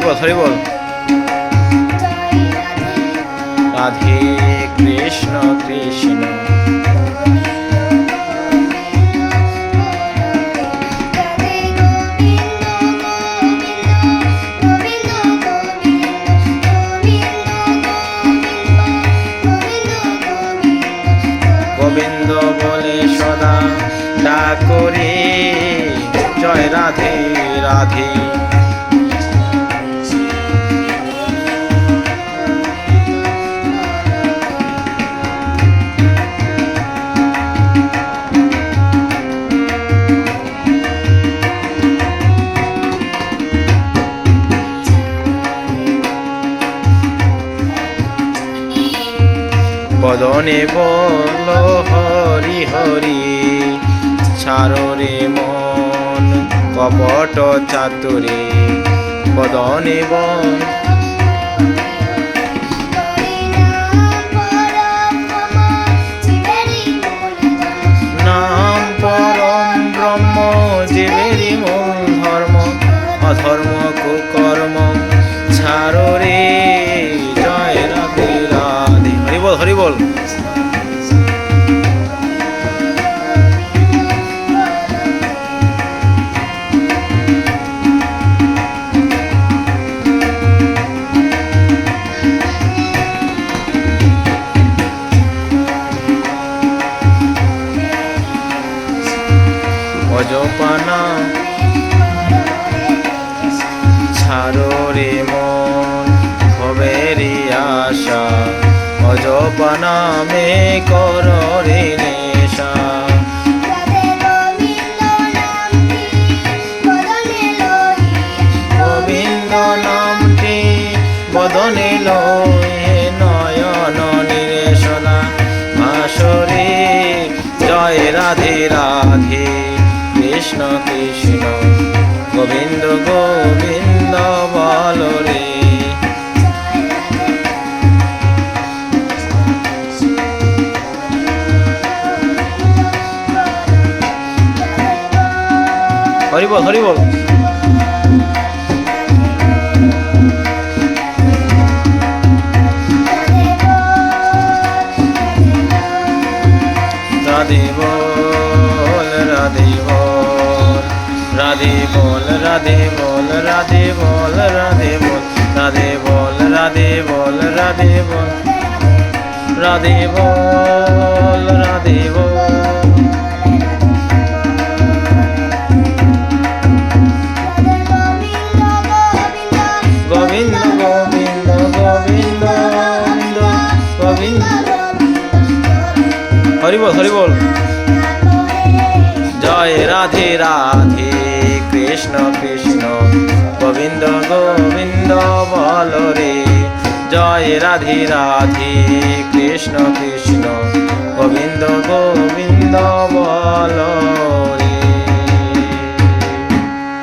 বল হরি বল। রাধে কৃষ্ণ কৃষ্ণ গোবিন্দ বলে সদা ডাকরে, জয় রাধে রাধে। বদনে বল হরি হরি, ছাড়ো রে মন কপট চাতুরে। বদনে বল নাম পরম ব্রহ্ম, জীবেরই মূল ধর্ম। অধর্ম কুকর্ম ছাড়ো রে, জয় রাধে রাধে। হরি বল হরি বল। অজপানা ছাড়ো রে মন ভবেরি আশা। অজপানা মে কর রে নেশা। গোবিন্দ নামটি বদনে লয়ে, নয়ন নিরেশনা ভাসরে। জয় রাধে রাধে কৃষ্ণ কৃষ্ণ গোবিন্দ গোবিন্দ বল রে। হরি বল হরি বল। রাধে বল রাধে বল, রাধে বল রাধে বল, রাধে বল রাধে বল, রাধে বল রাধে বল, রাধে বল রাধে বল, রাধে বল। গোবিন্দ গোবিন্দ গোবিন্দ গোবিন্দ। হরি বল হরি বল। জয় রাধে রাধে কৃষ্ণ কৃষ্ণ গোবিন্দ গোবিন্দ বল রে। জয় রাধে রাধে কৃষ্ণ কৃষ্ণ গোবিন্দ গোবিন্দ বল।